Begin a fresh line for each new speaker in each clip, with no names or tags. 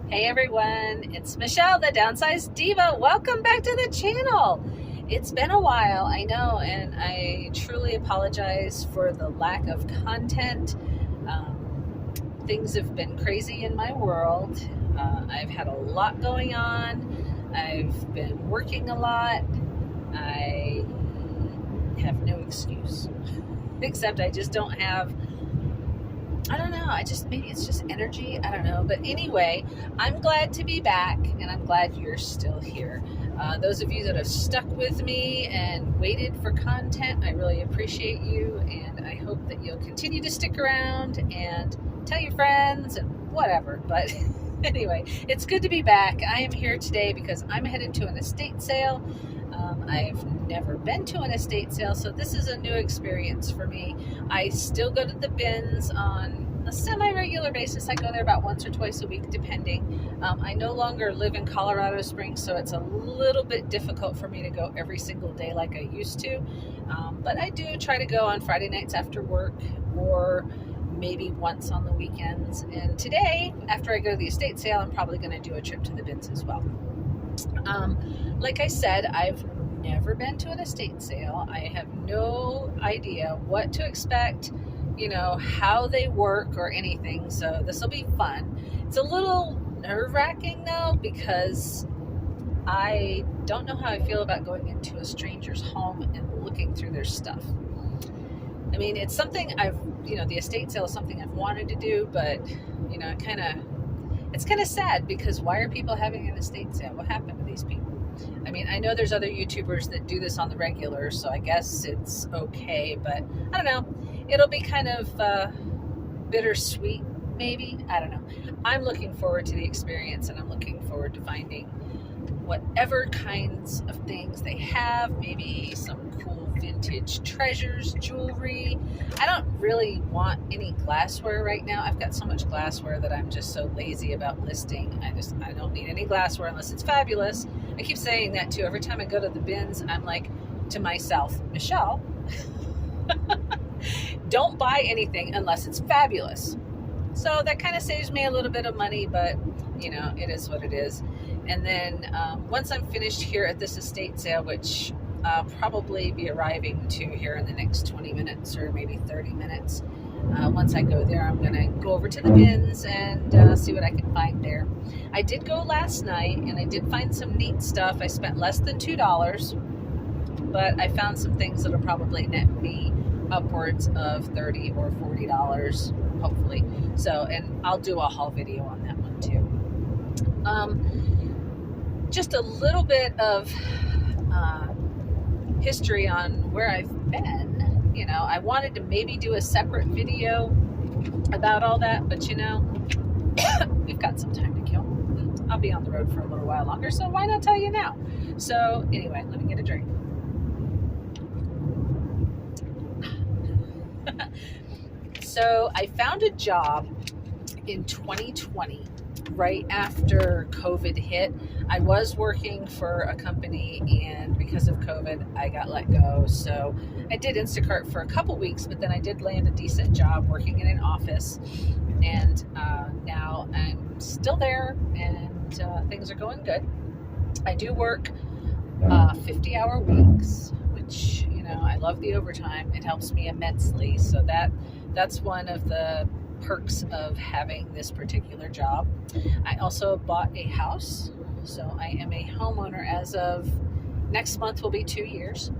Hey everyone, it's Michelle, the Downsized Diva. Welcome back to the channel. It's been a while, I know, and I truly apologize for the lack of content. Things have been crazy in my world. I've had a lot going on. I've been working a lot. I have no excuse, except I just don't have, I don't know, maybe it's just energy, I don't know. But anyway, I'm glad to be back, and I'm glad you're still here. Those of you that have stuck with me and waited for content, I really appreciate you, and I hope that you'll continue to stick around and tell your friends and whatever. But anyway, it's good to be back. I am here today because I'm headed to an estate sale. I've never been to an estate sale, so this is a new experience for me. I still go to the bins on a semi-regular basis. I go there about once or twice a week, depending. I no longer live in Colorado Springs, so it's a little bit difficult for me to go every single day like I used to. But I do try to go on Friday nights after work, or maybe once on the weekends. And today, after I go to the estate sale, I'm probably going to do a trip to the bins as well. Like I said, I've never been to an estate sale. I have no idea what to expect, how they work or anything. So this will be fun. It's a little nerve-wracking though, because I don't know how I feel about going into a stranger's home and looking through their stuff. I mean, it's something the estate sale is something I've wanted to do, but it's kind of sad, because why are people having an estate sale? What happened to these people? I mean, I know there's other YouTubers that do this on the regular, so I guess it's okay, but I don't know. It'll be kind of bittersweet, maybe. I don't know. I'm looking forward to the experience, and I'm looking forward to finding whatever kinds of things they have, maybe some cool vintage treasures, jewelry. I don't really want any glassware right now. I've got so much glassware that I'm just so lazy about listing. I don't need any glassware unless it's fabulous. I keep saying that too. Every time I go to the bins, I'm like to myself, Michelle, don't buy anything unless it's fabulous. So that kind of saves me a little bit of money, but it is what it is. And then once I'm finished here at this estate sale, which I'll probably be arriving to here in the next 20 minutes or maybe 30 minutes. Once I go there, I'm going to go over to the bins and see what I can find there. I did go last night, and I did find some neat stuff. I spent less than $2, but I found some things that'll probably net me upwards of $30 or $40, hopefully. So, and I'll do a haul video on that one too. Just a little bit of history on where I've been. I wanted to maybe do a separate video about all that, but we've got some time to kill. I'll be on the road for a little while longer, so why not tell you now? So anyway, let me get a drink. So I found a job in 2020, right after COVID hit. I was working for a company, and because of COVID, I got let go. So I did Instacart for a couple weeks, but then I did land a decent job working in an office, and now I'm still there, and things are going good. I do work 50-hour weeks, which, I love the overtime. It helps me immensely. So that's one of the perks of having this particular job. I also bought a house, so I am a homeowner as of next month. Will be 2 years.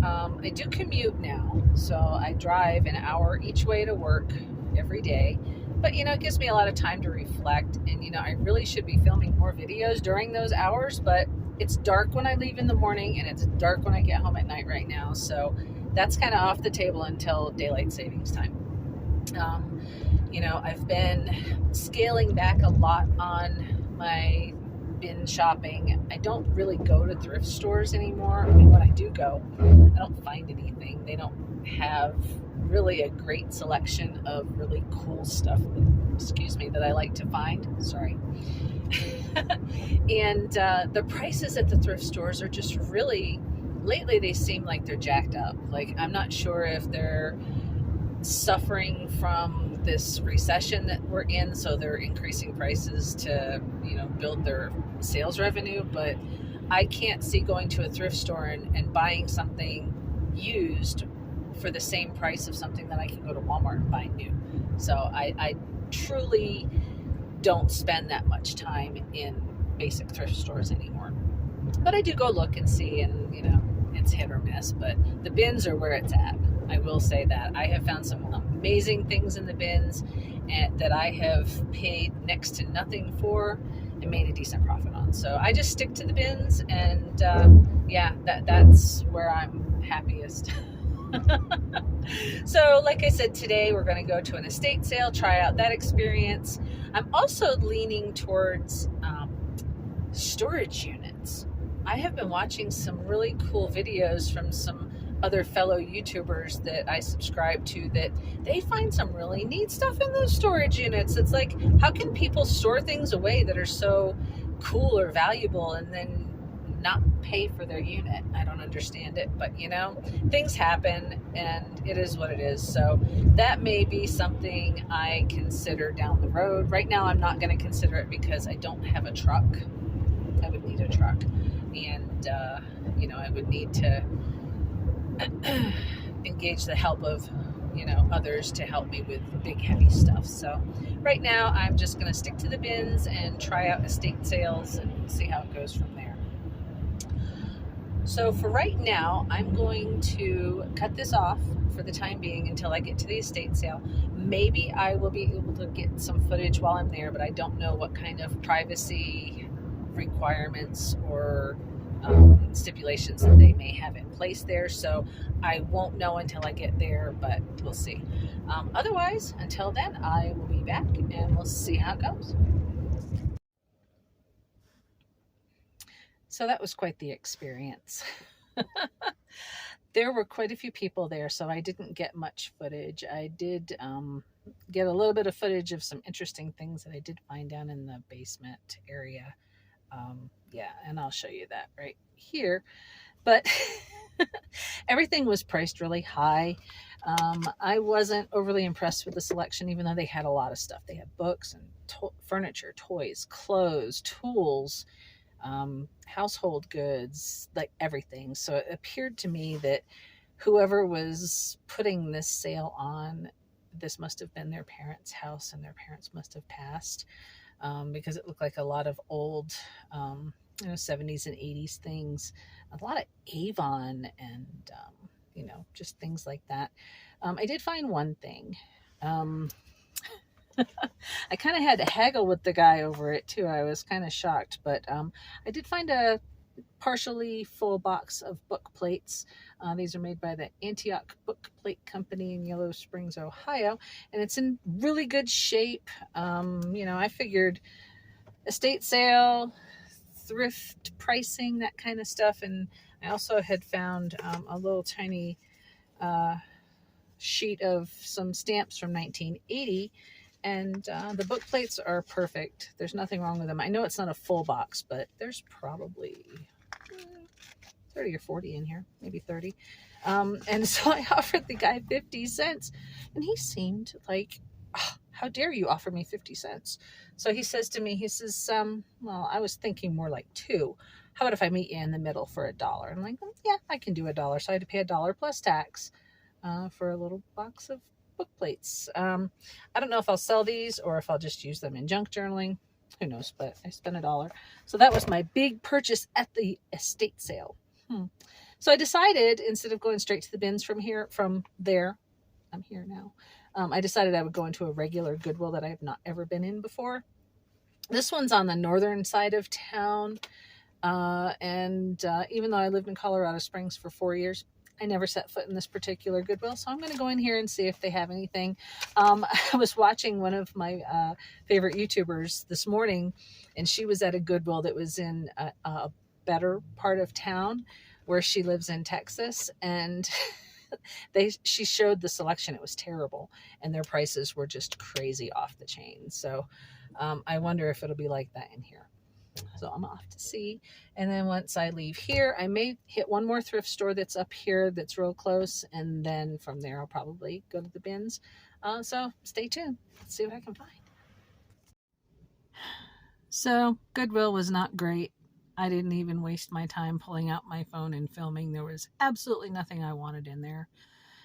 I do commute now, so I drive an hour each way to work every day, but it gives me a lot of time to reflect, and I really should be filming more videos during those hours, but it's dark when I leave in the morning, and it's dark when I get home at night right now, so that's kind of off the table until daylight savings time. I've been scaling back a lot on my bin shopping. I don't really go to thrift stores anymore. I mean, when I do go, I don't find anything. They don't have really a great selection of really cool stuff, that I like to find. Sorry. And the prices at the thrift stores are just really, lately they seem like they're jacked up. Like, I'm not sure if they're suffering from this recession that we're in, so they're increasing prices to, build their sales revenue. But I can't see going to a thrift store and buying something used for the same price of something that I can go to Walmart and buy new. So I truly don't spend that much time in basic thrift stores anymore. But I do go look and see, and it's hit or miss. But the bins are where it's at. I will say that I have found some amazing things in the bins that I have paid next to nothing for and made a decent profit on. So I just stick to the bins, and that's where I'm happiest. So like I said, today we're going to go to an estate sale, try out that experience. I'm also leaning towards storage units. I have been watching some really cool videos from some other fellow YouTubers that I subscribe to, that they find some really neat stuff in those storage units. It's like, how can people store things away that are so cool or valuable and then not pay for their unit? I don't understand it, but things happen, and it is what it is. So that may be something I consider down the road. Right now I'm not going to consider it because I don't have a truck. I would need a truck, and I would need to engage the help of others to help me with big heavy stuff. So right now I'm just going to stick to the bins and try out estate sales and see how it goes from there. So for right now, I'm going to cut this off for the time being until I get to the estate sale. Maybe I will be able to get some footage while I'm there, but I don't know what kind of privacy requirements or stipulations that they may have in place there. So I won't know until I get there, but we'll see. Otherwise, until then, I will be back and we'll see how it goes. So that was quite the experience. There were quite a few people there, so I didn't get much footage. I did get a little bit of footage of some interesting things that I did find down in the basement area. And I'll show you that right here. But everything was priced really high. I wasn't overly impressed with the selection, even though they had a lot of stuff. They had books and furniture, toys, clothes, tools, household goods, like everything. So it appeared to me that whoever was putting this sale on, this must have been their parents' house, and their parents must have passed, because it looked like a lot of old 70s and 80s things, a lot of Avon, and just things like that. I did find one thing. I kind of had to haggle with the guy over it too. I was kind of shocked, but I did find a partially full box of book plates. These are made by the Antioch Book Plate Company in Yellow Springs, Ohio, and it's in really good shape. I figured estate sale, thrift pricing, that kind of stuff. And I also had found a little tiny sheet of some stamps from 1980. And the book plates are perfect. There's nothing wrong with them. I know it's not a full box, but there's probably 30 or 40 in here, maybe 30. And so I offered the guy 50 cents, and he seemed like, oh, how dare you offer me 50 cents? So he says to me, he says, well, I was thinking more like $2. How about if I meet you in the middle for $1? I'm like, yeah, I can do $1. So I had to pay $1 plus tax for a little box of book plates. I don't know if I'll sell these or if I'll just use them in junk journaling. Who knows, but I spent $1. So that was my big purchase at the estate sale. So I decided, instead of going straight to the bins from there, I'm here now. I decided I would go into a regular Goodwill that I have not ever been in before. This one's on the northern side of town. And even though I lived in Colorado Springs for 4 years, I never set foot in this particular Goodwill. So I'm going to go in here and see if they have anything. I was watching one of my favorite YouTubers this morning, and she was at a Goodwill that was in a better part of town where she lives in Texas. And she showed the selection. It was terrible. And their prices were just crazy off the chain. So I wonder if it'll be like that in here. So I'm off to see. And then once I leave here, I may hit one more thrift store that's up here that's real close. And then from there, I'll probably go to the bins. So stay tuned. Let's see what I can find. So Goodwill was not great. I didn't even waste my time pulling out my phone and filming. There was absolutely nothing I wanted in there.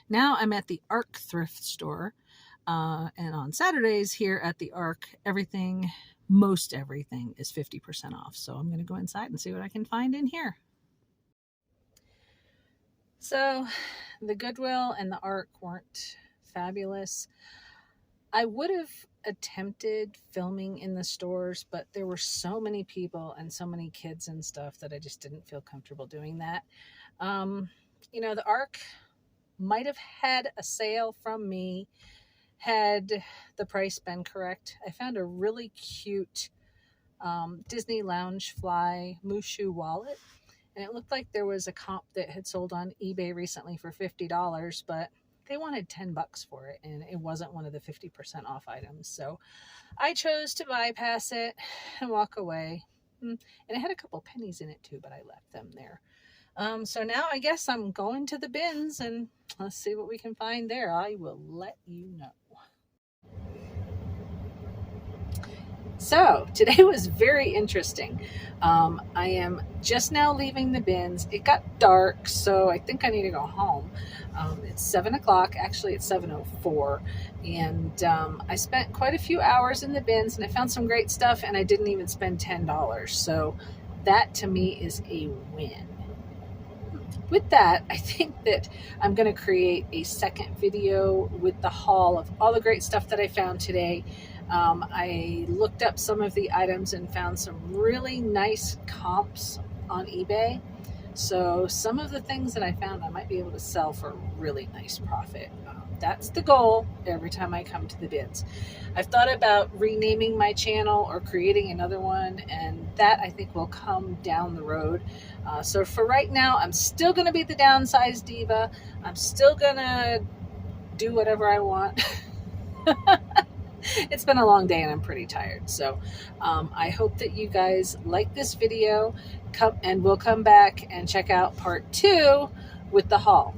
Now I'm at the Ark thrift store. And on Saturdays here at the Ark, most everything is 50% off. So I'm going to go inside and see what I can find in here. So the Goodwill and the Ark weren't fabulous. I would have attempted filming in the stores, but there were so many people and so many kids and stuff that I just didn't feel comfortable doing that. The Ark might have had a sale from me had the price been correct. I found a really cute Disney Loungefly Mushu wallet, and it looked like there was a comp that had sold on eBay recently for $50, but they wanted $10 for it, and it wasn't one of the 50% off items. So I chose to bypass it and walk away. And it had a couple pennies in it too, but I left them there. So now I guess I'm going to the bins, and let's see what we can find there. I will let you know. So today was very interesting. I am just now leaving the bins. It got dark, so I think I need to go home. It's 7 o'clock. Actually, it's 7:04. And I spent quite a few hours in the bins, and I found some great stuff, and I didn't even spend $10. So that to me is a win. With that, I think that I'm going to create a second video with the haul of all the great stuff that I found today. I looked up some of the items and found some really nice comps on eBay. So some of the things that I found I might be able to sell for a really nice profit. That's the goal every time I come to the bins. I've thought about renaming my channel or creating another one, and that I think will come down the road. So for right now, I'm still going to be the Downsized Diva. I'm still going to do whatever I want. It's been a long day and I'm pretty tired. So I hope that you guys like this video, and we'll come back and check out part 2 with the haul.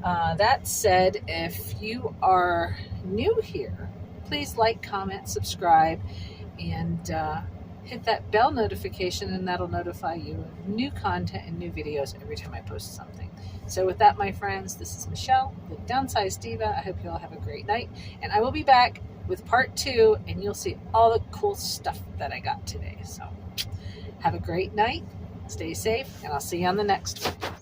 That said, if you are new here, please like, comment, subscribe, and hit that bell notification, and that'll notify you of new content and new videos every time I post something. So with that, my friends, this is Michelle, the Downsized Diva. I hope you all have a great night, and I will be back with part 2, and you'll see all the cool stuff that I got today. So have a great night, stay safe, and I'll see you on the next one.